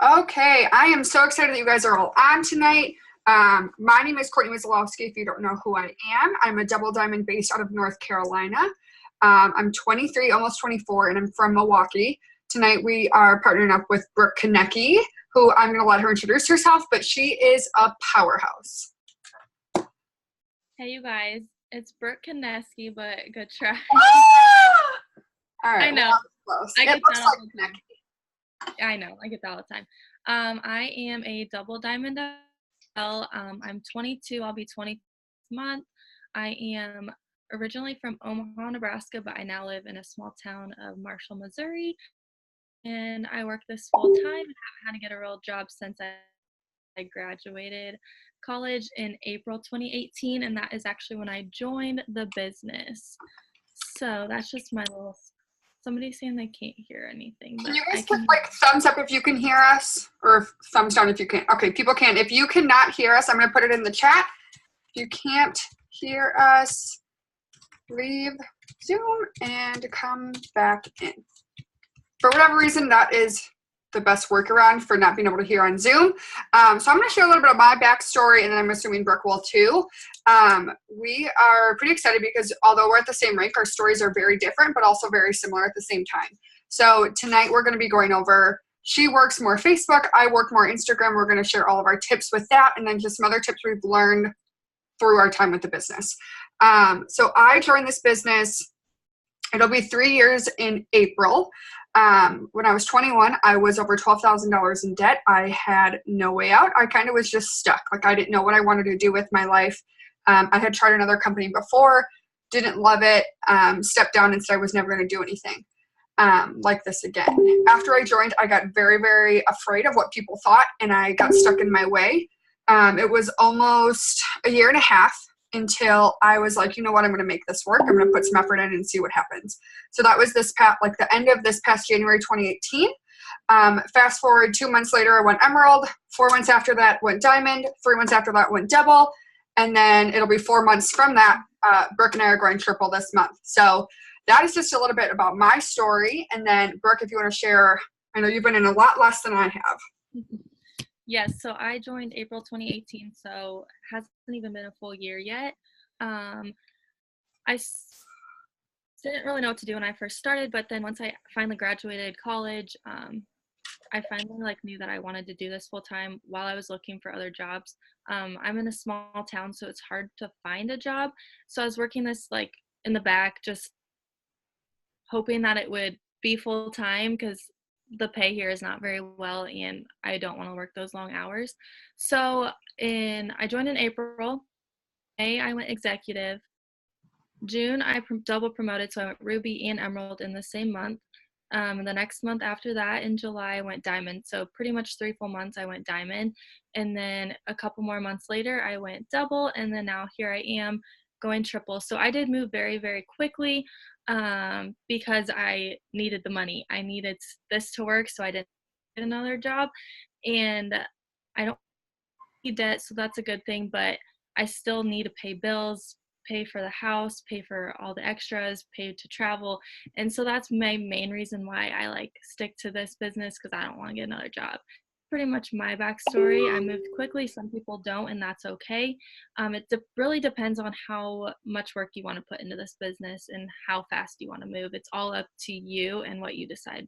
Okay, I am so excited that you guys are all on tonight. My name is Courtney Wisialowski. If you don't know who I am, I'm a double diamond based out of North Carolina. I'm 23, almost 24, and I'm from Milwaukee. Tonight we are partnering up with Brooke Konecky, who I'm going to let her introduce herself, but she is a powerhouse. Hey, you guys. It's Brooke Konecky, but good try. All right, I know. Well, I it get looks that like all the time. Konecky. I know. I get that all the time. I am a double diamond as well. I'm 22. I'll be 20 this month. I am originally from Omaha, Nebraska, but I now live in a small town of Marshall, Missouri. And I work this full time and haven't had to get a real job since I graduated college in April 2018, and that is actually when I joined the business. So that's just my little. Somebody's saying they can't hear anything. Can you guys put like thumbs up if you can hear us, or thumbs down if you can? Okay, people can. If you cannot hear us, I'm going to put it in the chat. If you can't hear us, leave Zoom and come back in. For whatever reason, that is the best workaround for not being able to hear on Zoom. So I'm going to share a little bit of my backstory, and then I'm assuming Brooke will too. We are pretty excited because although we're at the same rank, our stories are very different, but also very similar at the same time. So tonight we're going to be going over, she works more Facebook, I work more Instagram. We're going to share all of our tips with that, and then just some other tips we've learned through our time with the business. So I joined this business, it'll be 3 years in April. When I was 21, I was over $12,000 in debt. I had no way out. I kind of was just stuck. Like I didn't know what I wanted to do with my life. I had tried another company before, didn't love it, stepped down and said I was never going to do anything like this again. After I joined, I got very, very afraid of what people thought, and I got stuck in my way. It was almost a year and a half until I was like, you know what, I'm going to make this work. I'm going to put some effort in and see what happens. So that was the end of this past January 2018. Fast forward 2 months later, I went emerald. 4 months after that went diamond. 3 months after that went double. And then it'll be 4 months from that. Brooke and I are going triple this month. So that is just a little bit about my story. And then Brooke, if you want to share, I know you've been in a lot less than I have. Yes, so I joined April 2018, so hasn't even been a full year yet. Didn't really know what to do when I first started, but then once I finally graduated college, I finally knew that I wanted to do this full time while I was looking for other jobs. I'm in a small town, so it's hard to find a job. So I was working this in the back, just hoping that it would be full time because the pay here is not very well and I don't want to work those long hours. So I joined in April. May I went executive. June I double promoted, so I went ruby and emerald in the same month. The next month after that, in July, I went diamond. So pretty much 3 full months I went diamond. And then a couple more months later I went double, and then now here I am going triple. So I did move very, very quickly because I needed the money. I needed this to work, so I didn't get another job. And I don't need debt, so that's a good thing, but I still need to pay bills, pay for the house, pay for all the extras, pay to travel. And so that's my main reason why I stick to this business, because I don't want to get another job. Pretty much my backstory. I moved quickly. Some people don't, and that's okay. It really depends on how much work you want to put into this business and how fast you want to move. It's all up to you and what you decide,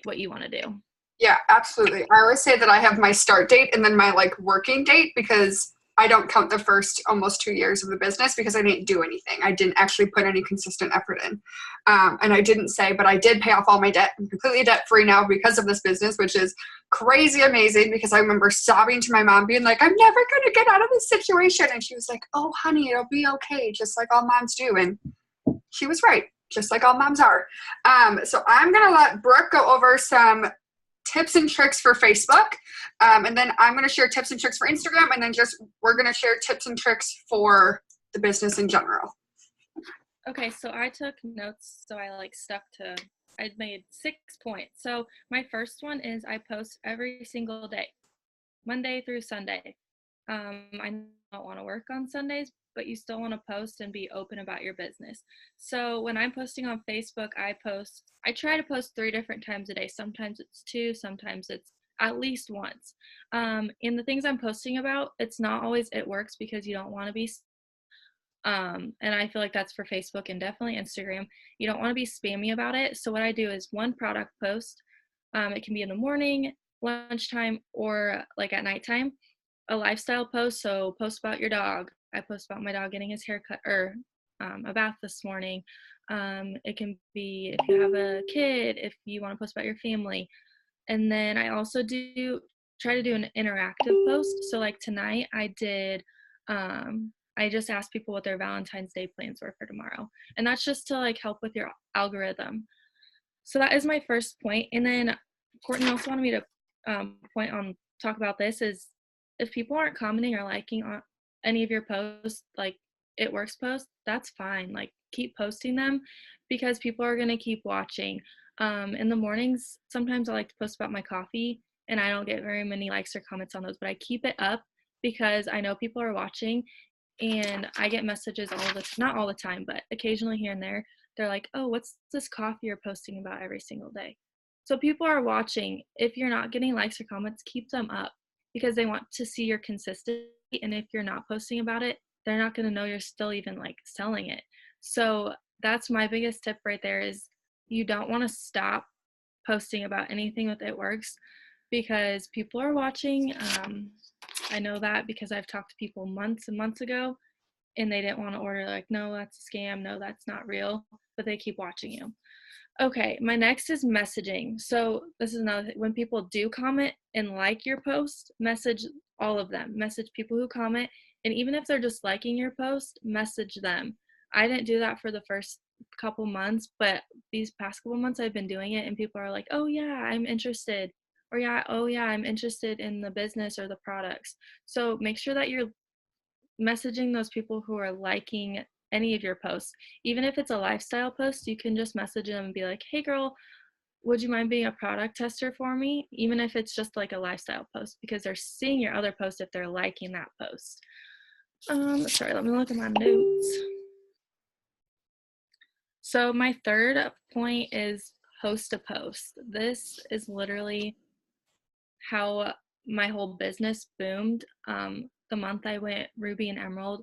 what you want to do. Yeah, absolutely. I always say that I have my start date and then my working date, because I don't count the first almost 2 years of the business because I didn't do anything. I didn't actually put any consistent effort in. And I didn't say, but I did pay off all my debt. I'm completely debt free now because of this business, which is crazy amazing, because I remember sobbing to my mom being like, I'm never going to get out of this situation. And she was like, oh, honey, it'll be okay, just like all moms do. And she was right, just like all moms are. So I'm going to let Brooke go over some tips and tricks for Facebook. And then I'm going to share tips and tricks for Instagram. And then we're going to share tips and tricks for the business in general. Okay, so I took notes. So I I made 6 points. So my first one is I post every single day, Monday through Sunday. I don't want to work on Sundays, but you still want to post and be open about your business. So when I'm posting on Facebook, I try to post 3 different times a day. Sometimes it's 2, sometimes it's at least once. And the things I'm posting about, it's not always it works because you don't want to be and I feel like that's for Facebook and definitely Instagram. You don't want to be spammy about it. So what I do is one product post. It can be in the morning, lunchtime, or like at nighttime. A lifestyle post. So post about your dog. I post about my dog getting his hair cut or a bath this morning. It can be if you have a kid, if you want to post about your family. And then I also do try to do an interactive post. So like tonight I did I just asked people what their Valentine's Day plans were for tomorrow. And that's just to like help with your algorithm. So that is my first point. And then Courtney also wanted me to talk about this is if people aren't commenting or liking on any of your posts, like it works posts, that's fine. Like keep posting them because people are going to keep watching. In the mornings, sometimes I like to post about my coffee and I don't get very many likes or comments on those, but I keep it up because I know people are watching and I get messages not all the time, but occasionally here and there. They're like, oh, what's this coffee you're posting about every single day? So people are watching. If you're not getting likes or comments, keep them up because they want to see your consistency. And if you're not posting about it, they're not going to know you're still even like selling it. So that's my biggest tip right there is you don't want to stop posting about anything with It Works because people are watching. I know that because I've talked to people months and months ago and they didn't want to order, like, no, that's a scam, no, that's not real, but they keep watching you. Okay, my next is messaging. So this is another thing. When people do comment and like your post, message all of them. Message people who comment, and even if they're just liking your post, message them. I didn't do that for the first couple months, but these past couple months I've been doing it, and people are like, oh yeah, I'm interested. Or yeah, oh yeah, I'm interested in the business or the products. So make sure that you're messaging those people who are liking any of your posts. Even if it's a lifestyle post, you can just message them and be like, hey girl, would you mind being a product tester for me? Even if it's just like a lifestyle post, because they're seeing your other post if they're liking that post. Sorry, let me look at my notes. So my third point is host a post. This is literally how my whole business boomed. The month I went Ruby and Emerald,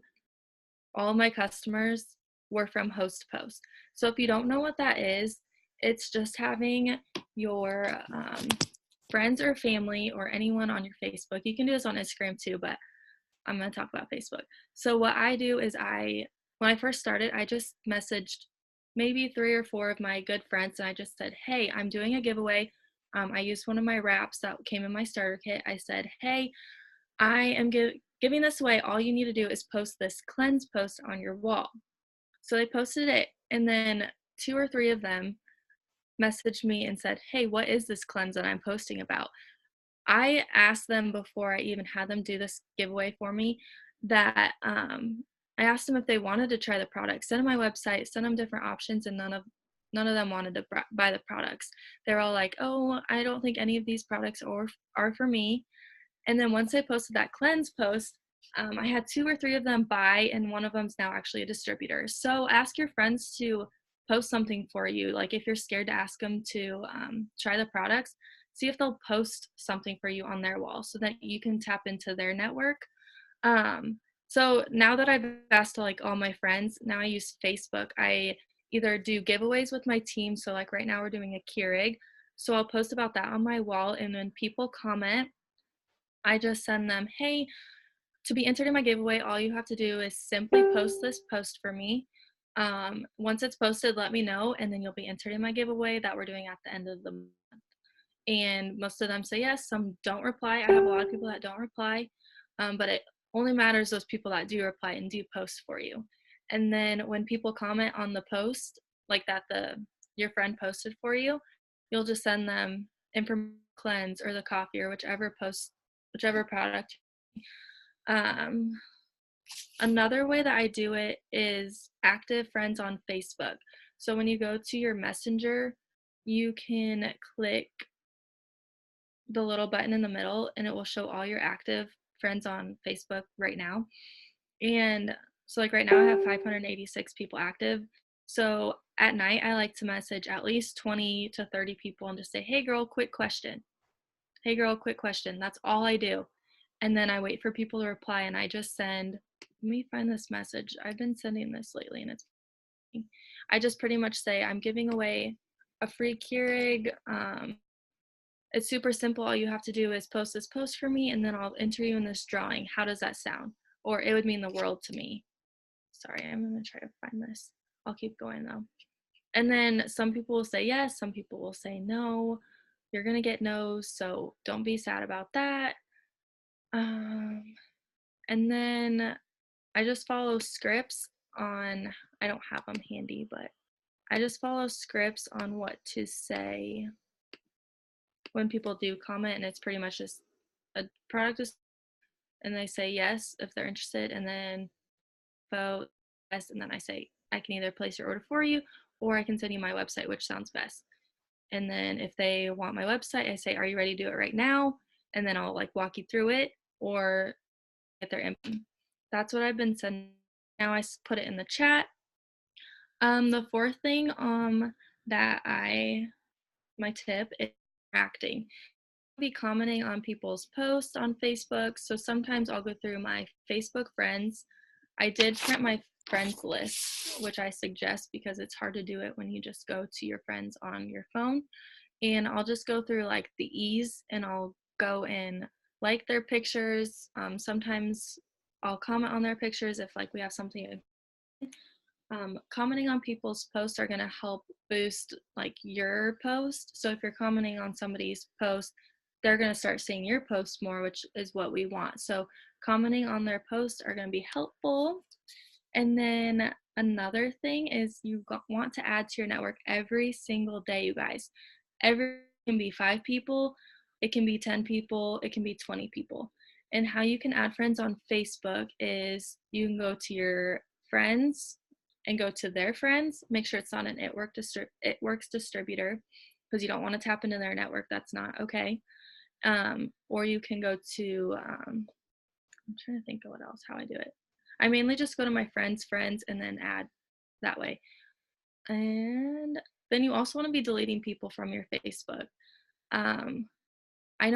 all of my customers were from host post. So if you don't know what that is, it's just having your friends or family or anyone on your Facebook. You can do this on Instagram too, but I'm going to talk about Facebook. So what I do is when I first started, I just messaged maybe 3 or 4 of my good friends and I just said, hey, I'm doing a giveaway. I used one of my wraps that came in my starter kit. I said, hey, I am giving this away. All you need to do is post this cleanse post on your wall. So they posted it, and then 2 or 3 of them messaged me and said, hey, what is this cleanse that I'm posting about? I asked them before I even had them do this giveaway for me that I asked them if they wanted to try the product, send them my website, send them different options, and none of them wanted to buy the products. They're all like, oh, I don't think any of these products are for me. And then once I posted that cleanse post, I had 2 or 3 of them buy, and one of them's now actually a distributor. So ask your friends to post something for you. Like if you're scared to ask them to try the products, see if they'll post something for you on their wall so that you can tap into their network. So now that I've asked like all my friends, now I use Facebook. I either do giveaways with my team. So like right now we're doing a Keurig. So I'll post about that on my wall, and when people comment, I just send them, hey, to be entered in my giveaway, all you have to do is simply post this post for me. Once it's posted, let me know, and then you'll be entered in my giveaway that we're doing at the end of the month. And most of them say yes, some don't reply. I have a lot of people that don't reply, but it only matters those people that do reply and do post for you. And then when people comment on the post, like that your friend posted for you, you'll just send them information cleanse or the coffee or whichever product. Another way that I do it is active friends on Facebook. So when you go to your messenger, you can click the little button in the middle and it will show all your active friends on Facebook right now. And so like right now I have 586 people active. So at night I like to message at least 20 to 30 people and just say, hey girl, quick question. hey girl, quick question. That's all I do. And then I wait for people to reply, and I just send, let me find this message. I've been sending this lately, and I just pretty much say, I'm giving away a free Keurig. It's super simple. All you have to do is post this post for me, and then I'll enter you in this drawing. How does that sound? Or it would mean the world to me. Sorry, I'm going to try to find this. I'll keep going though. And then some people will say yes, some people will say no. You're going to get no's, so don't be sad about that. And then I just follow scripts on, I don't have them handy, but I just follow scripts on what to say when people do comment, and it's pretty much just a product is, and they say yes if they're interested, and then vote yes, and then I say I can either place your order for you or I can send you my website, which sounds best. And then if they want my website, I say, are you ready to do it right now? And then I'll like walk you through it, or get their input. That's what I've been sending. Now I put it in the chat. The fourth thing that my tip is interacting. I'll be commenting on people's posts on Facebook. So sometimes I'll go through my Facebook friends. I did print my friends list, which I suggest because it's hard to do it when you just go to your friends on your phone. And I'll just go through like the ease, and I'll go and like their pictures. Sometimes I'll comment on their pictures if like we have something. Commenting on people's posts are going to help boost like your post. So if you're commenting on somebody's post, they're going to start seeing your post more, which is what we want. So commenting on their posts are going to be helpful. And then another thing is you want to add to your network every single day, you guys. Every can be 5 people, it can be 10 people, it can be 20 people. And how you can add friends on Facebook is you can go to your friends and go to their friends. Make sure it's not an It Works distributor, because you don't want to tap into their network. That's not okay. Or you can go to, I'm trying to think of what else, how I do it. I mainly just go to my friends and then add that way. And then you also want to be deleting people from your Facebook. I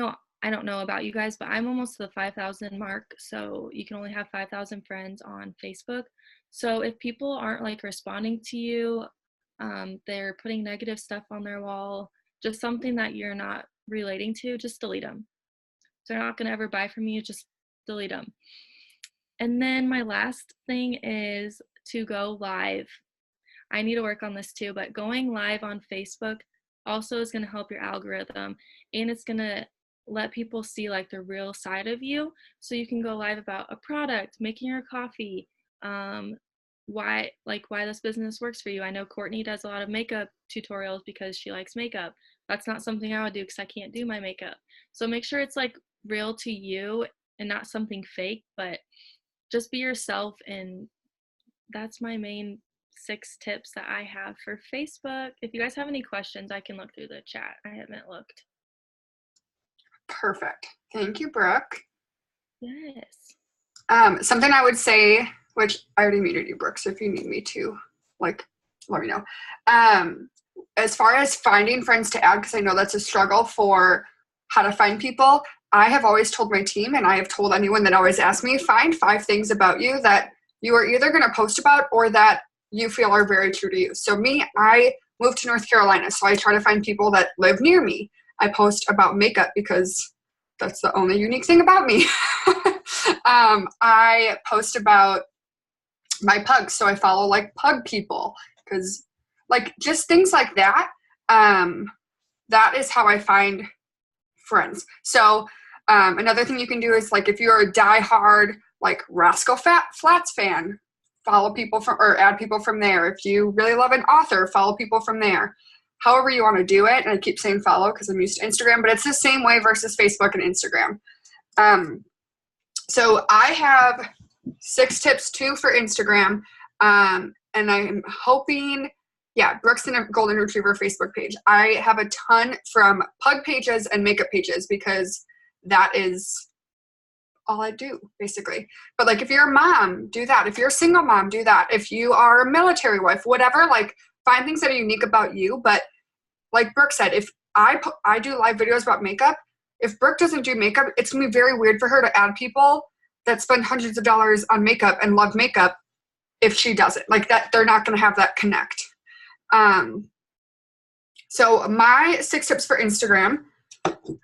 don't know about you guys, but I'm almost to the 5,000 mark. So you can only have 5,000 friends on Facebook. So if people aren't like responding to you, they're putting negative stuff on their wall, just something that you're not relating to, just delete them. If they're not going to ever buy from you, just delete them. And then my last thing is to go live. I need to work on this too, but going live on Facebook also is going to help your algorithm, and it's going to let people see like the real side of you. So you can go live about a product, making your coffee, why this business works for you. I know Courtney does a lot of makeup tutorials because she likes makeup. That's not something I would do because I can't do my makeup. So make sure it's like real to you and not something fake, but just be yourself. And that's my main 6 tips that I have for Facebook. If you guys have any questions, I can look through the chat. I haven't looked. Perfect. Thank you, Brooke. Yes. Something I would say, which I already muted you, Brooke, so if you need me to, like, let me know. As far as finding friends to add, because I know that's a struggle for how to find people, I have always told my team, and I have told anyone that always asks me, find 5 things about you that you are either going to post about or that you feel are very true to you. So me, I moved to North Carolina, so I try to find people that live near me. I post about makeup because that's the only unique thing about me. I post about my pugs, so I follow like pug people, because like just things like that. That is how I find friends. So another thing you can do is like if you're a diehard like Rascal Flatts fan, follow people from or add people from there. If you really love an author, follow people from there. However you want to do it, and I keep saying follow because I'm used to Instagram, but it's the same way versus Facebook and Instagram. So I have 6 tips too for Instagram, and I'm hoping, Brooks and a Golden Retriever Facebook page. I have a ton from pug pages and makeup pages because that is all I do, basically. But like if you're a mom, do that. If you're a single mom, do that. If you are a military wife, whatever, like find things that are unique about you. But like Brooke said, if I do live videos about makeup, if Brooke doesn't do makeup, it's going to be very weird for her to add people that spend hundreds of dollars on makeup and love makeup if she doesn't. Like that, they're not going to have that connect. So my 6 tips for Instagram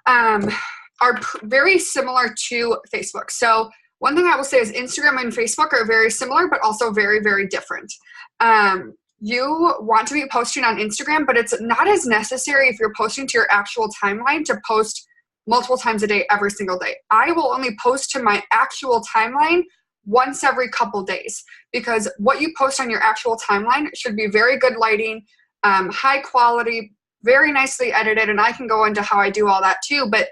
are very similar to Facebook. So one thing I will say is Instagram and Facebook are very similar, but also very, very different. You want to be posting on Instagram, but it's not as necessary if you're posting to your actual timeline to post multiple times a day, every single day. I will only post to my actual timeline once every couple days, because what you post on your actual timeline should be very good lighting, high quality, very nicely edited, and I can go into how I do all that too, but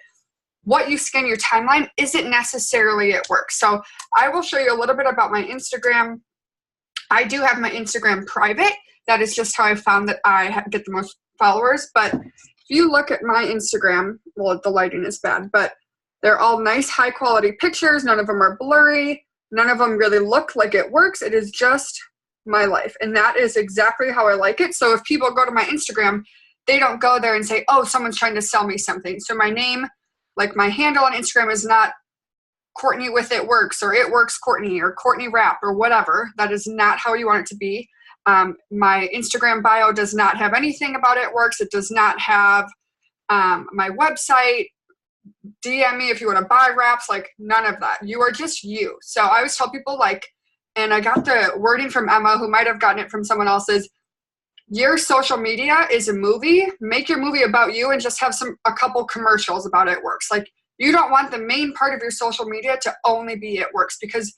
what you scan your timeline isn't necessarily at work. So I will show you a little bit about my Instagram. I do have my Instagram private. That is just how I found that I get the most followers. But if you look at my Instagram, well, the lighting is bad, but they're all nice, high quality pictures. None of them are blurry. None of them really look like it works. It is just my life. And that is exactly how I like it. So if people go to my Instagram, they don't go there and say, oh, someone's trying to sell me something. So my name, like my handle on Instagram, is not Courtney with It Works or It Works Courtney or Courtney Rap or whatever. That is not how you want it to be. My Instagram bio does not have anything about It Works. It does not have my website. DM me if you want to buy wraps, like none of that. You are just you. So I always tell people, like, and I got the wording from Emma, who might have gotten it from someone else's, your social media is a movie. Make your movie about you and just have a couple commercials about It Works. Like, you don't want the main part of your social media to only be It Works, because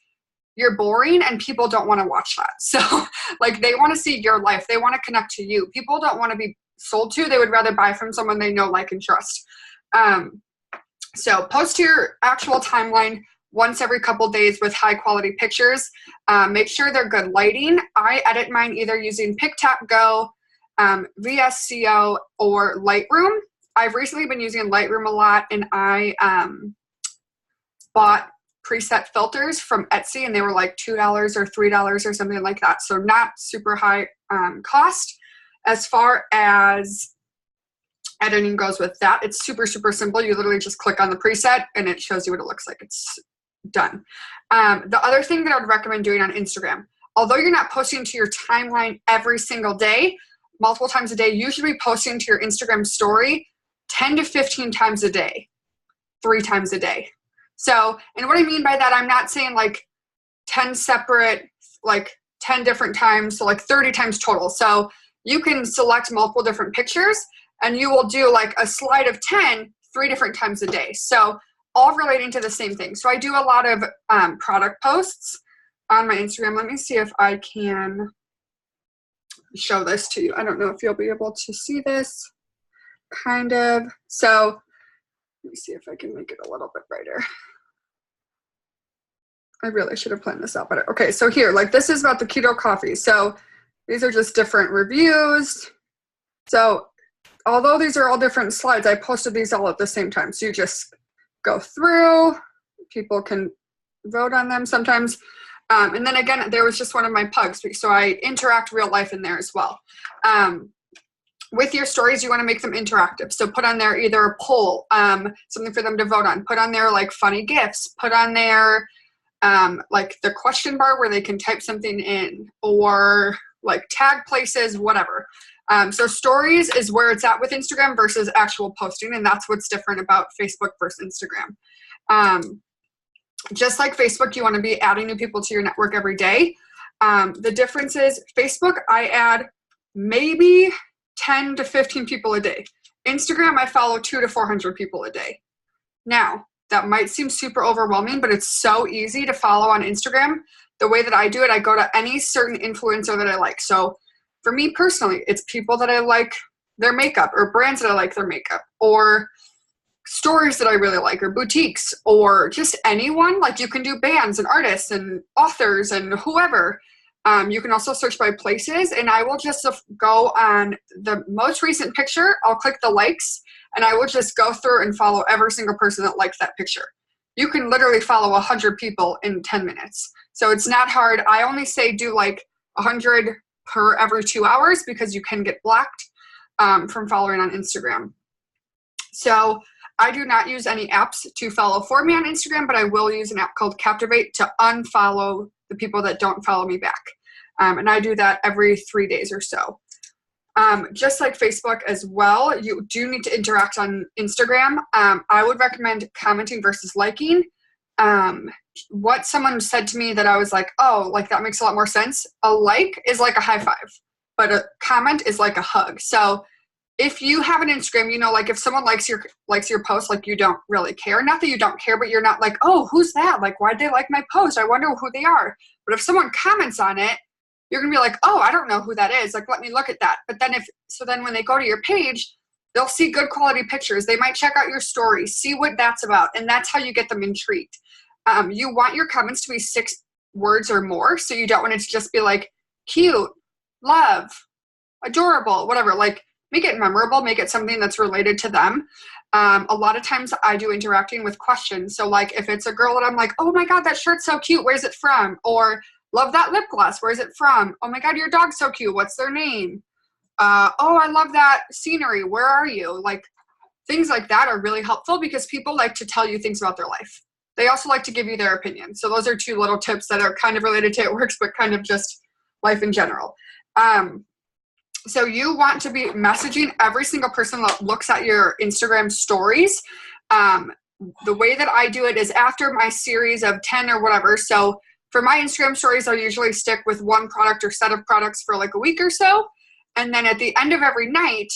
you're boring and people don't want to watch that. So like, they want to see your life. They want to connect to you. People don't want to be sold to. They would rather buy from someone they know, like, and trust. So post to your actual timeline once every couple days with high quality pictures. Make sure they're good lighting. I edit mine either using PicTapGo, VSCO, or Lightroom. I've recently been using Lightroom a lot, and I bought preset filters from Etsy, and they were like $2 or $3 or something like that. So not super high cost. As far as editing goes with that, it's super, super simple. You literally just click on the preset and it shows you what it looks like. It's done. The other thing that I would recommend doing on Instagram, although you're not posting to your timeline every single day, multiple times a day, you should be posting to your Instagram story 10 to 15 times a day, 3 times a day. So, and what I mean by that, I'm not saying like 10 separate, like 10 different times, so like 30 times total. So you can select multiple different pictures and you will do like a slide of 10, 3 different times a day. So all relating to the same thing. So I do a lot of product posts on my Instagram. Let me see if I can show this to you. I don't know if you'll be able to see this, kind of. So let me see if I can make it a little bit brighter. I really should have planned this out better. Okay, so here, like, this is about the keto coffee. So these are just different reviews. So although these are all different slides, I posted these all at the same time. So you just go through, people can vote on them sometimes. And then again, there was just one of my pugs, so I interact real life in there as well. With your stories, you want to make them interactive. So put on there either a poll, something for them to vote on. Put on there like funny gifs. Put on there like the question bar where they can type something in, or like tag places, whatever. So stories is where it's at with Instagram versus actual posting, and that's what's different about Facebook versus Instagram. Just like Facebook, you want to be adding new people to your network every day. The difference is Facebook, I add maybe 10 to 15 people a day. Instagram, I follow 200 to 400 people a day. Now, that might seem super overwhelming, but it's so easy to follow on Instagram. The way that I do it, I go to any certain influencer that I like. So for me personally, it's people that I like their makeup, or brands that I like their makeup, or stores that I really like, or boutiques, or just anyone. Like, you can do bands and artists and authors and whoever. You can also search by places, and I will just go on the most recent picture. I'll click the likes, and I will just go through and follow every single person that likes that picture. You can literally follow 100 people in 10 minutes. So it's not hard. I only say do like 100 per every 2 hours, because you can get blocked from following on Instagram. So I do not use any apps to follow for me on Instagram, but I will use an app called Captivate to unfollow the people that don't follow me back. And I do that every 3 days or so. Just like Facebook as well, you do need to interact on Instagram. I would recommend commenting versus liking. What someone said to me that I was like, oh, like that makes a lot more sense. A like is like a high five, but a comment is like a hug. So if you have an Instagram, you know, like if someone likes your post, like you don't really care. Not that you don't care, but you're not like, oh, who's that? Like, why'd they like my post? I wonder who they are. But if someone comments on it, you're gonna be like, oh, I don't know who that is. Like, let me look at that. But then when they go to your page, they'll see good quality pictures. They might check out your story, see what that's about. And that's how you get them intrigued. You want your comments to be 6 words or more. So you don't want it to just be like cute, love, adorable, whatever. Like, make it memorable, make it something that's related to them. A lot of times I do interacting with questions. So like if it's a girl that I'm like, oh my God, that shirt's so cute. Where's it from? Or love that lip gloss. Where's it from? Oh my God, your dog's so cute. What's their name? Oh, I love that scenery. Where are you? Like things like that are really helpful because people like to tell you things about their life. They also like to give you their opinion. So those are 2 little tips that are kind of related to It Works, but kind of just life in general. So you want to be messaging every single person that looks at your Instagram stories. The way that I do it is after my series of 10 or whatever. So for my Instagram stories, I'll usually stick with one product or set of products for like a week or so. And then at the end of every night,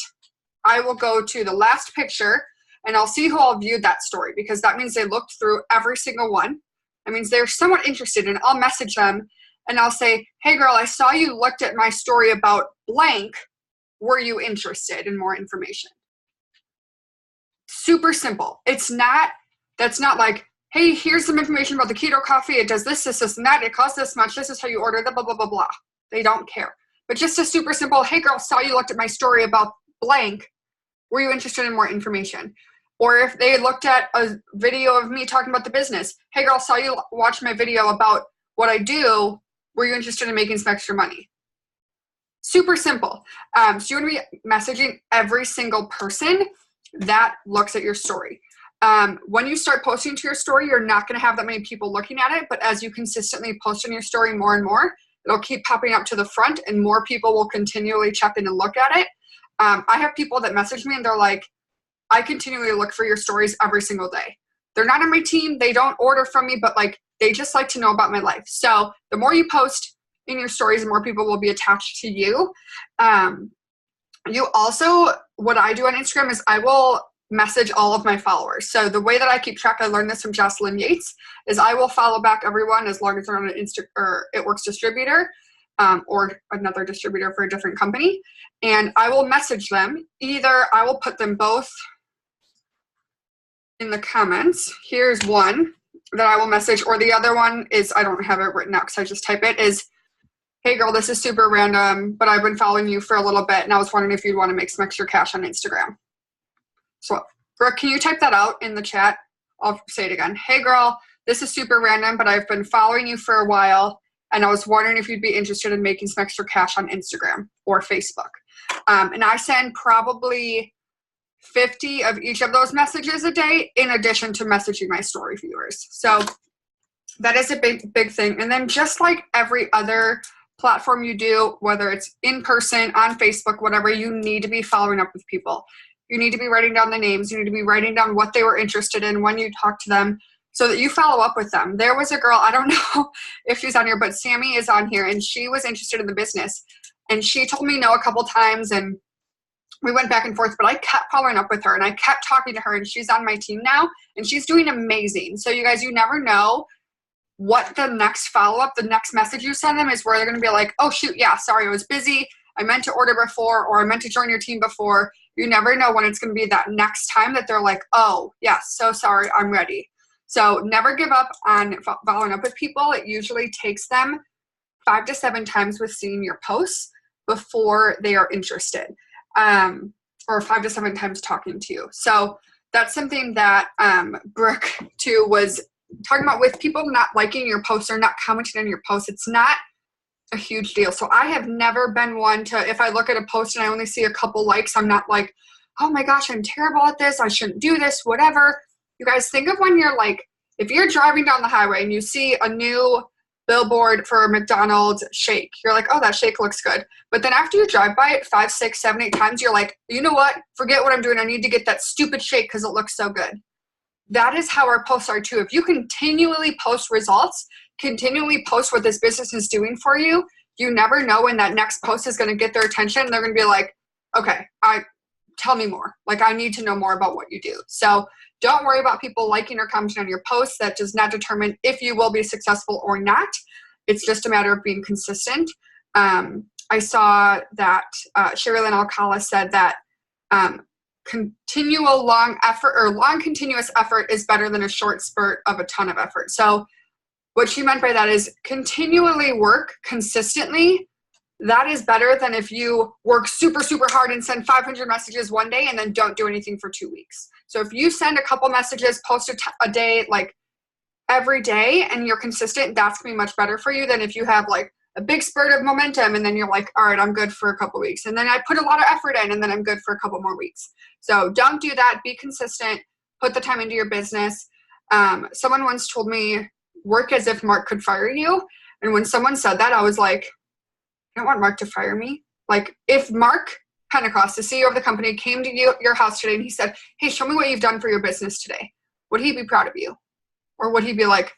I will go to the last picture and I'll see who all viewed that story because that means they looked through every single one. That means they're somewhat interested and I'll message them and I'll say, hey girl, I saw you looked at my story about blank. Were you interested in more information? Super simple. That's not like, hey, here's some information about the keto coffee. It does this, this, this, and that. It costs this much. This is how you order the blah, blah, blah, blah. They don't care. But just a super simple, hey girl, saw you looked at my story about blank. Were you interested in more information? Or if they looked at a video of me talking about the business, hey girl, saw you watch my video about what I do. Were you interested in making some extra money? Super simple. So you want to be messaging every single person that looks at your story. When you start posting to your story, you're not going to have that many people looking at it. But as you consistently post on your story more and more, it'll keep popping up to the front and more people will continually check in and look at it. I have people that message me and they're like, I continually look for your stories every single day. They're not on my team. They don't order from me, but like they just like to know about my life. So the more you post in your stories, the more people will be attached to you. You also, what I do on Instagram is I will message all of my followers. So the way that I keep track, I learned this from Jocelyn Yates, is I will follow back everyone as long as they're on an It Works distributor or another distributor for a different company. And I will message them. Either I will put them both in the comments. Here's one that I will message, or the other one is, I don't have it written out because I just type it, is, hey girl, this is super random, but I've been following you for a little bit and I was wondering if you'd want to make some extra cash on Instagram. So Brooke, can you type that out in the chat? I'll say it again. Hey girl, this is super random, but I've been following you for a while and I was wondering if you'd be interested in making some extra cash on Instagram or Facebook. And I send probably 50 of each of those messages a day in addition to messaging my story viewers. So that is a big thing. And then just like every other platform you do, whether it's in person, on Facebook, whatever, you need to be following up with people. You need to be writing down the names. You need to be writing down what they were interested in when you talk to them so that you follow up with them. There was a girl, I don't know if she's on here, but Sammy is on here and she was interested in the business. And she told me no a couple times and we went back and forth, but I kept following up with her and I kept talking to her and she's on my team now and she's doing amazing. So you guys, you never know what the next follow-up, the next message you send them is where they're going to be like, oh shoot, yeah, sorry, I was busy. I meant to order before, or I meant to join your team before. You never know when it's going to be that next time that they're like, oh yes, so sorry, I'm ready. So never give up on following up with people. It usually takes them 5 to 7 times with seeing your posts before they are interested, or 5 to 7 times talking to you. So that's something that Brooke too was talking about with people not liking your posts or not commenting on your posts. It's not a huge deal. So I have never been one to, if I look at a post and I only see a couple likes, I'm not like, oh my gosh, I'm terrible at this. I shouldn't do this, whatever. You guys think of when you're like, if you're driving down the highway and you see a new billboard for a McDonald's shake, you're like, oh, that shake looks good. But then after you drive by it 5, 6, 7, 8 times, you're like, you know what? Forget what I'm doing. I need to get that stupid shake because it looks so good. That is how our posts are too. If you continually post results, continually post what this business is doing for you, you never know when that next post is going to get their attention. They're going to be like, okay, tell me more. Like, I need to know more about what you do. So don't worry about people liking or commenting on your posts. That does not determine if you will be successful or not. It's just a matter of being consistent. I saw that Sherilyn Alcala said that continual long effort or long continuous effort is better than a short spurt of a ton of effort. So what she meant by that is continually work consistently. That is better than if you work super, super hard and send 500 messages one day and then don't do anything for 2 weeks. So if you send a couple messages, post a day, like every day, and you're consistent, that's going to be much better for you than if you have like a big spurt of momentum and then you're like, all right, I'm good for a couple weeks. And then I put a lot of effort in and then I'm good for a couple more weeks. So don't do that. Be consistent. Put the time into your business. Someone once told me, work as if Mark could fire you. And when someone said that, I was like, I don't want Mark to fire me. Like, if Mark Pentecost, the CEO of the company, came to your house today and he said, hey, show me what you've done for your business today, would he be proud of you? Or would he be like,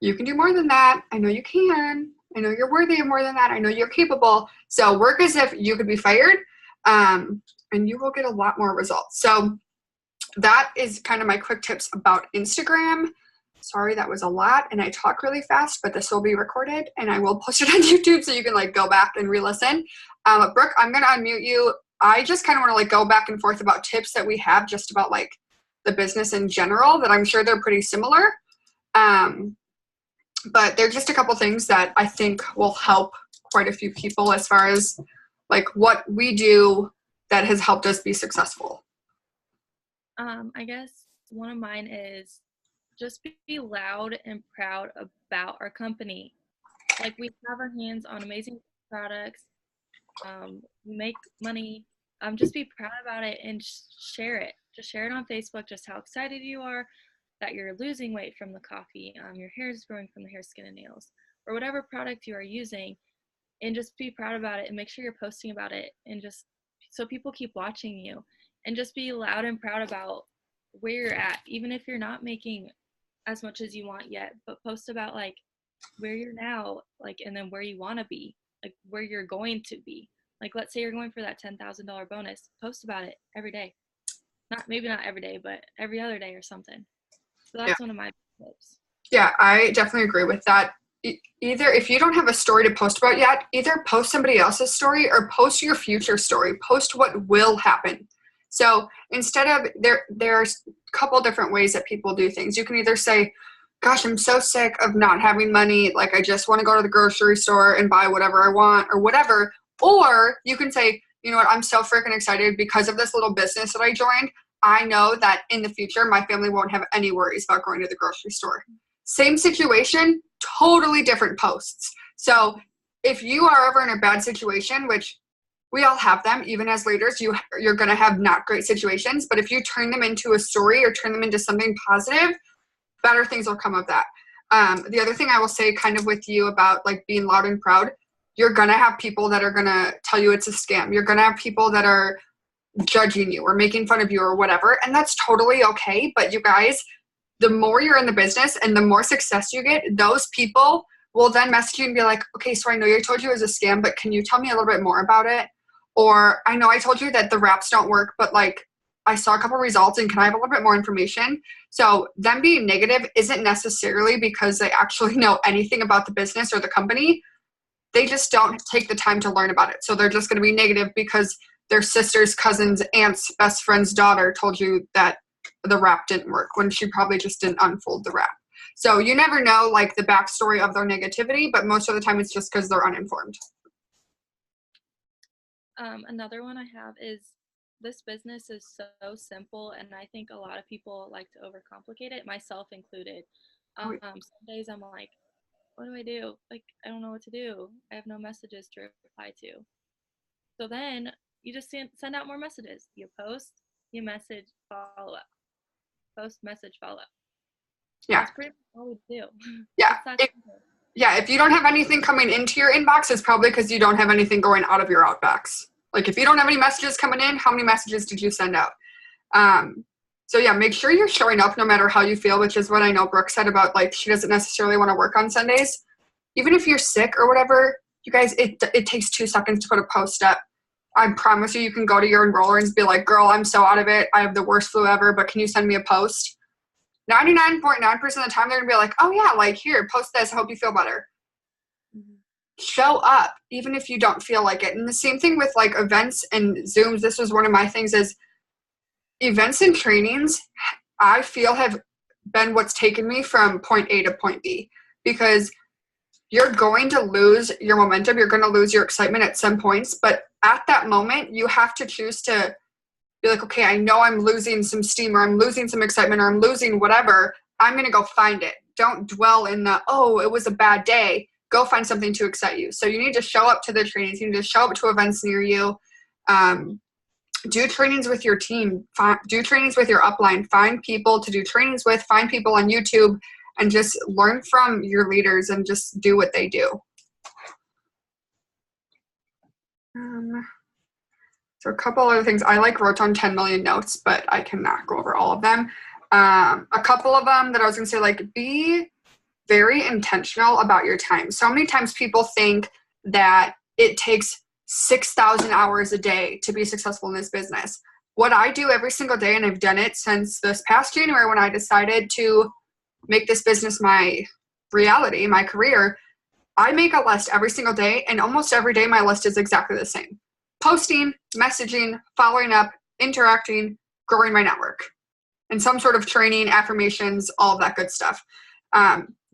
you can do more than that. I know you can. I know you're worthy of more than that. I know you're capable. So work as if you could be fired, and you will get a lot more results. So that is kind of my quick tips about Instagram. Sorry, that was a lot, and I talk really fast, but this will be recorded, and I will post it on YouTube so you can like go back and re-listen. Brooke, I'm going to unmute you. I just kind of want to like go back and forth about tips that we have just about like the business in general that I'm sure they're pretty similar. But they're just a couple things that I think will help quite a few people as far as like what we do that has helped us be successful. I guess one of mine is just be loud and proud about our company. Like, we have our hands on amazing products. We make money. Just be proud about it and share it. Just share it on Facebook, just how excited you are that you're losing weight from the coffee, your hair is growing from the hair, skin, and nails, or whatever product you are using, and just be proud about it and make sure you're posting about it, and just so people keep watching you, and just be loud and proud about where you're at, even if you're not making as much as you want yet, but post about like where you're now, like, and then where you want to be, like where you're going to be. Like, let's say you're going for that $10,000 bonus, post about it every day. Maybe not every day, but every other day or something. So that's one of my tips. Yeah, I definitely agree with that. Either if you don't have a story to post about yet, either post somebody else's story or post your future story. Post what will happen. So instead of there's a couple different ways that people do things. You can either say, gosh, I'm so sick of not having money. Like, I just want to go to the grocery store and buy whatever I want or whatever. Or you can say, you know what, I'm so freaking excited because of this little business that I joined. I know that in the future, my family won't have any worries about going to the grocery store. Same situation, totally different posts. So if you are ever in a bad situation, which we all have them, even as leaders, you're going to have not great situations. But if you turn them into a story or turn them into something positive, better things will come of that. The other thing I will say kind of with you about like being loud and proud, you're going to have people that are going to tell you it's a scam. You're going to have people that are judging you or making fun of you or whatever. And that's totally okay. But you guys, the more you're in the business and the more success you get, those people will then message you and be like, okay, so I know I told you it was a scam, but can you tell me a little bit more about it? Or I know I told you that the wraps don't work, but like I saw a couple results and can I have a little bit more information? So them being negative isn't necessarily because they actually know anything about the business or the company. They just don't take the time to learn about it. So they're just going to be negative because their sister's cousin's aunt's best friend's daughter told you that the wrap didn't work when she probably just didn't unfold the wrap. So you never know like the backstory of their negativity, but most of the time it's just because they're uninformed. Another one I have is, this business is so simple, and I think a lot of people like to overcomplicate it, myself included. Some days I'm like, what do I do? Like, I don't know what to do. I have no messages to reply to. So then you just send out more messages. You post, you message, follow up. Post, message, follow up. Yeah. That's pretty much all we do. Yeah. If you don't have anything coming into your inbox, it's probably because you don't have anything going out of your outbox. Like if you don't have any messages coming in, how many messages did you send out? So yeah, make sure you're showing up no matter how you feel, which is what I know Brooke said about like she doesn't necessarily want to work on Sundays. Even if you're sick or whatever, you guys, it takes 2 seconds to put a post up. I promise you can go to your enroller and be like, girl, I'm so out of it. I have the worst flu ever, but can you send me a post? 99.9% of the time, they're going to be like, oh yeah, like here, post this. I hope you feel better. Mm-hmm. Show up, even if you don't feel like it. And the same thing with like events and Zooms. This was one of my things is events and trainings, I feel have been what's taken me from point A to point B, because you're going to lose your momentum. You're going to lose your excitement at some points. But at that moment, you have to choose to be like, okay, I know I'm losing some steam or I'm losing some excitement or I'm losing whatever. I'm going to go find it. Don't dwell in the, oh, it was a bad day. Go find something to excite you. So you need to show up to the trainings. You need to show up to events near you. Do trainings with your team. Do trainings with your upline. Find people to do trainings with. Find people on YouTube and just learn from your leaders and just do what they do. So a couple other things. I wrote down 10 million notes, but I cannot go over all of them. A couple of them that I was going to say, be very intentional about your time. So many times people think that it takes 6,000 hours a day to be successful in this business. What I do every single day, and I've done it since this past January when I decided to make this business my reality, my career, I make a list every single day, and almost every day my list is exactly the same. Posting, messaging, following up, interacting, growing my network, and some sort of training, affirmations, all of that good stuff.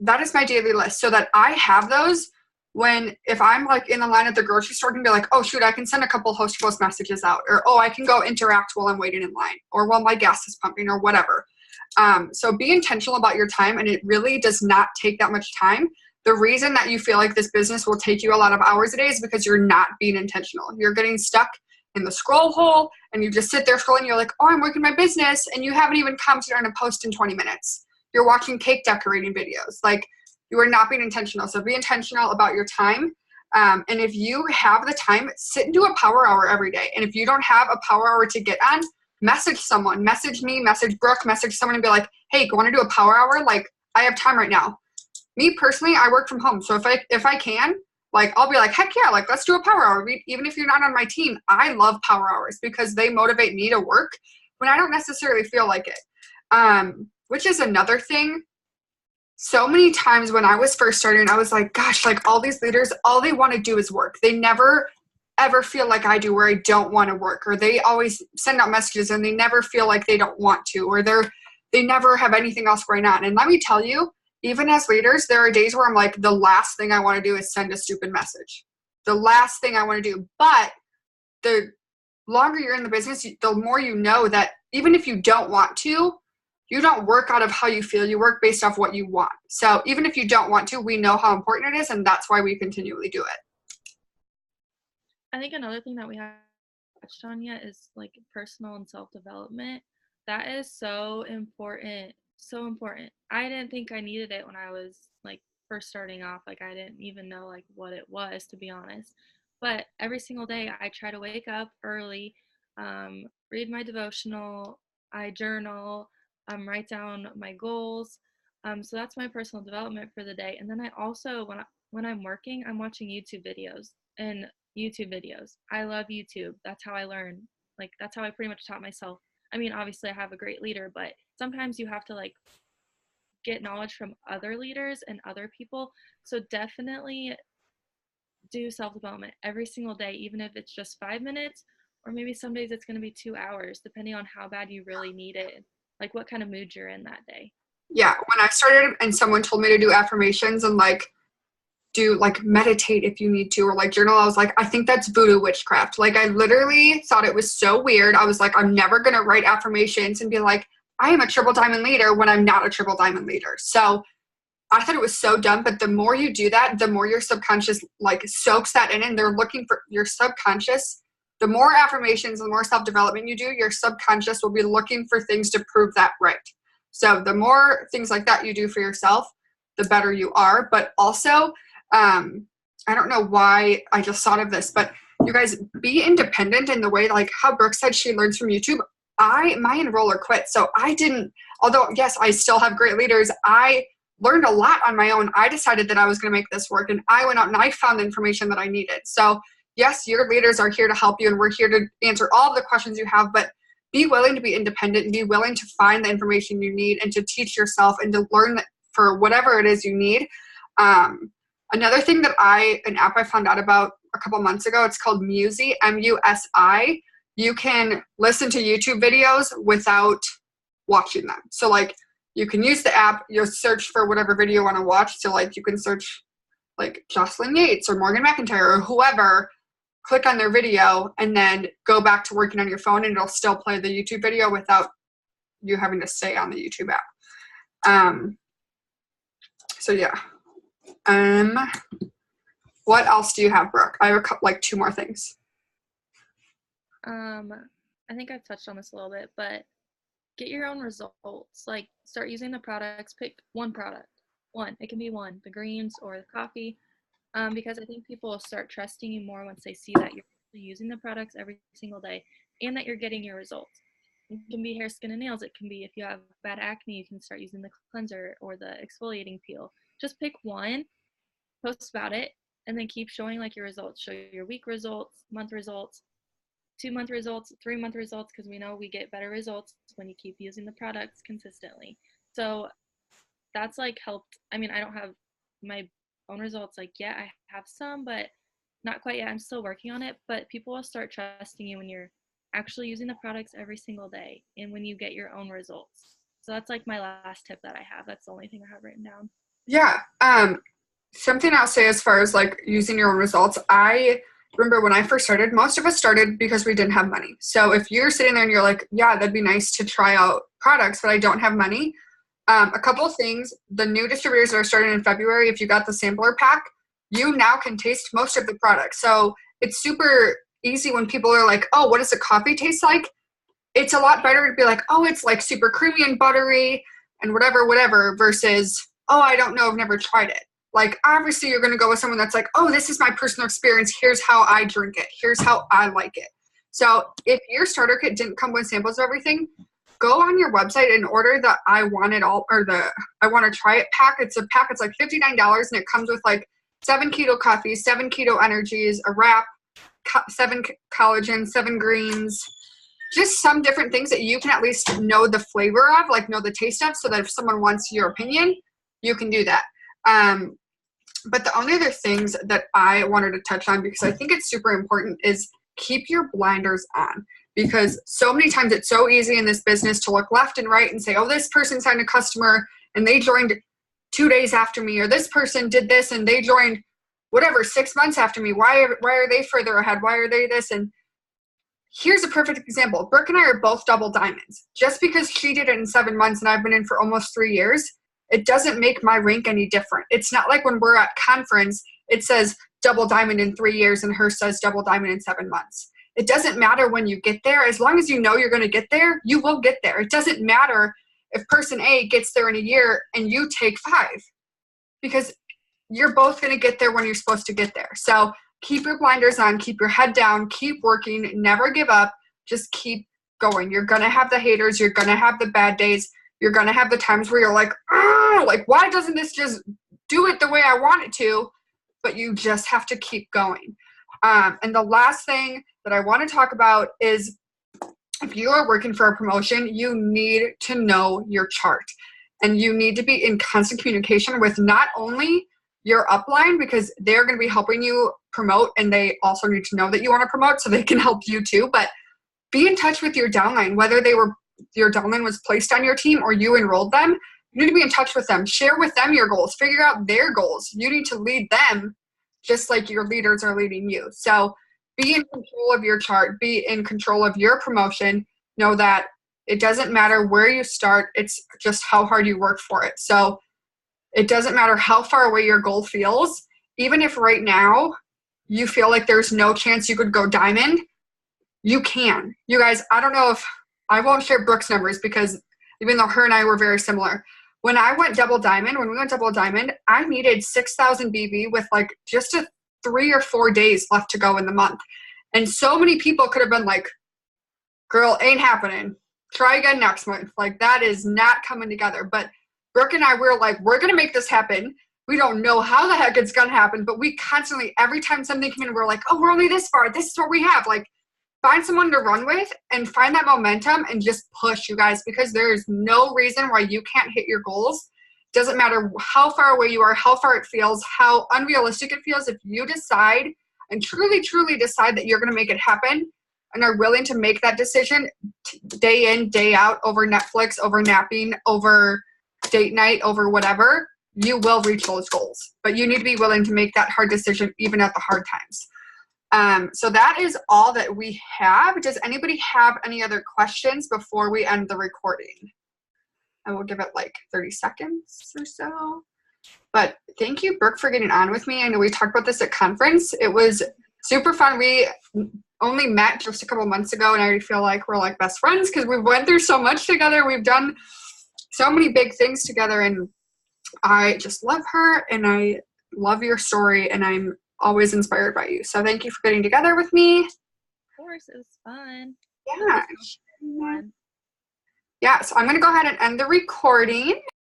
That is my daily list, so that I have those if I'm in the line at the grocery store, I can be like, oh shoot, I can send a couple host post messages out, or oh, I can go interact while I'm waiting in line, or while my gas is pumping, or whatever. So be intentional about your time, and it really does not take that much time. The reason that you feel like this business will take you a lot of hours a day is because you're not being intentional. You're getting stuck in the scroll hole, and you just sit there scrolling. You're like, oh, I'm working my business, and you haven't even commented on a post in 20 minutes. You're watching cake decorating videos. You are not being intentional. So be intentional about your time. And if you have the time, sit and do a power hour every day. And if you don't have a power hour to get on, message someone, message me, message Brooke, message someone and be like, hey, want to do a power hour? I have time right now. Me personally, I work from home. So if I can, I'll be like, heck yeah, let's do a power hour. Even if you're not on my team, I love power hours because they motivate me to work when I don't necessarily feel like it. Which is another thing. So many times when I was first starting, I was like, gosh, all these leaders, all they want to do is work. They never ever feel like I do where I don't want to work, or they always send out messages and they never feel like they don't want to, or they never have anything else going on. And let me tell you, even as leaders, there are days where I'm like, the last thing I want to do is send a stupid message. The last thing I want to do. But the longer you're in the business, the more you know that even if you don't want to, you don't work out of how you feel. You work based off what you want. So even if you don't want to, we know how important it is, and that's why we continually do it. I think another thing that we haven't touched on yet is personal and self-development. That is so important. So important. I didn't think I needed it when I was first starting off. I didn't even know what it was, to be honest. But every single day I try to wake up early, read my devotional, I journal, write down my goals. So that's my personal development for the day. And then I also, when I'm working, I'm watching YouTube videos. I love YouTube. That's how I learn. That's how I pretty much taught myself. I mean, obviously I have a great leader, but sometimes you have to get knowledge from other leaders and other people. So definitely do self-development every single day, even if it's just 5 minutes, or maybe some days it's going to be 2 hours, depending on how bad you really need it, what kind of mood you're in that day. Yeah, when I started and someone told me to do affirmations and do meditate if you need to, or journal, I was like, I think that's voodoo witchcraft. I literally thought it was so weird. I was like, I'm never going to write affirmations and be like, I am a triple diamond leader when I'm not a triple diamond leader. So I thought it was so dumb, but the more you do that, the more your subconscious soaks that in, and they're looking for your subconscious. the more affirmations, the more self-development you do, your subconscious will be looking for things to prove that right. So the more things like that you do for yourself, the better you are. But also, I don't know why I just thought of this, but you guys, be independent in the way, like how Brooke said she learns from YouTube. My enroller quit. So I didn't, although yes, I still have great leaders. I learned a lot on my own. I decided that I was going to make this work, and I went out and I found the information that I needed. So yes, your leaders are here to help you, and we're here to answer all of the questions you have, but be willing to be independent and be willing to find the information you need and to teach yourself and to learn for whatever it is you need. Another thing that an app I found out about a couple months ago, it's called Musi, M-U-S-I. You can listen to YouTube videos without watching them. So like you can use the app, you'll search for whatever video you want to watch. So like you can search like Jocelyn Yates or Morgan McIntyre or whoever, click on their video and then go back to working on your phone, and it'll still play the YouTube video without you having to stay on the YouTube app. So yeah. What else do you have, Brooke? I have like 2 more things. I think I've touched on this a little bit, but get your own results. Like start using the products, pick one product. It can be the greens or the coffee. Because I think people will start trusting you more once they see that you're using the products every single day and that you're getting your results. It can be hair, skin, and nails. It can be if you have bad acne, you can start using the cleanser or the exfoliating peel. Just pick one, post about it, and then keep showing like your results. Show your week results, month results, 2-month results, 3-month results, because we know we get better results when you keep using the products consistently. So that's like helped. I mean, I don't have my own results like yet. I have some, but not quite yet. I'm still working on it, but people will start trusting you when you're actually using the products every single day and when you get your own results. So that's like my last tip that I have. That's the only thing I have written down. Yeah. Something I'll say as far as like using your own results, I remember when I first started, most of us started because we didn't have money. So if you're sitting there and you're like, yeah, that'd be nice to try out products, but I don't have money. A couple of things, the new distributors that are starting in February, if you got the sampler pack, you now can taste most of the products. So it's super easy when people are like, oh, what does a coffee taste like? It's a lot better to be like, oh, it's like super creamy and buttery and whatever, versus, oh, I don't know, I've never tried it. Like, obviously you're going to go with someone that's like, oh, this is my personal experience. Here's how I drink it. Here's how I like it. So if your starter kit didn't come with samples of everything, go on your website and order the I want it all, or the I want to try it pack. It's a pack. It's like $59, and it comes with like 7 keto coffees, 7 keto energies, a wrap, 7 collagen, 7 greens, just some different things that you can at least know the flavor of, like know the taste of, so that if someone wants your opinion, you can do that. But the only other things that I wanted to touch on, because I think it's super important, is keep your blinders on. Because so many times it's so easy in this business to look left and right and say, oh, this person signed a customer and they joined 2 days after me, or this person did this and they joined 6 months after me. Why are they further ahead? Why are they this? And here's a perfect example. Brooke and I are both double diamonds. Just because she did it in 7 months and I've been in for almost 3 years, it doesn't make my rank any different. It's not like when we're at conference, it says double diamond in 3 years and hers says double diamond in 7 months. It doesn't matter when you get there. As long as you know you're going to get there, you will get there. It doesn't matter if person A gets there in a year and you take 5, because you're both going to get there when you're supposed to get there. So keep your blinders on, keep your head down, keep working, never give up, just keep going. You're going to have the haters. You're going to have the bad days. You're going to have the times where you're like, why doesn't this just do it the way I want it to? But you just have to keep going. And the last thing that I want to talk about is, if you are working for a promotion, you need to know your chart. And you need to be in constant communication with not only your upline, because they're going to be helping you promote, and they also need to know that you want to promote so they can help you too. But be in touch with your downline, whether your downline was placed on your team or you enrolled them. You need to be in touch with them. Share with them your goals. Figure out their goals. You need to lead them just like your leaders are leading you. So be in control of your chart. Be in control of your promotion. Know that it doesn't matter where you start. It's just how hard you work for it. So it doesn't matter how far away your goal feels. Even if right now you feel like there's no chance you could go diamond, you can. You guys, I don't know if, I won't share Brooke's numbers because even though her and I were very similar, when we went double diamond, I needed 6,000 BV with like just 3 or 4 days left to go in the month. And so many people could have been like, girl, ain't happening. Try again next month. Like, that is not coming together. But Brooke and I were like, we're going to make this happen. We don't know how the heck it's going to happen, but we constantly, every time something came in, we're like, oh, we're only this far. This is what we have. Like, find someone to run with and find that momentum and just push, you guys, because there is no reason why you can't hit your goals. Doesn't matter how far away you are, how far it feels, how unrealistic it feels. If you decide and truly, truly decide that you're going to make it happen and are willing to make that decision day in, day out, over Netflix, over napping, over date night, over whatever, you will reach those goals. But you need to be willing to make that hard decision even at the hard times. So that is all that we have. Does anybody have any other questions before we end the recording? I will give it like 30 seconds or so. But thank you, Brooke, for getting on with me. I know we talked about this at conference. It was super fun. We only met just a couple months ago, and I already feel like we're like best friends because we've went through so much together. We've done so many big things together, and I just love her, and I love your story, and I'm always inspired by you. So thank you for getting together with me. Of course, it was fun. Yeah. Yeah, so I'm going to go ahead and end the recording.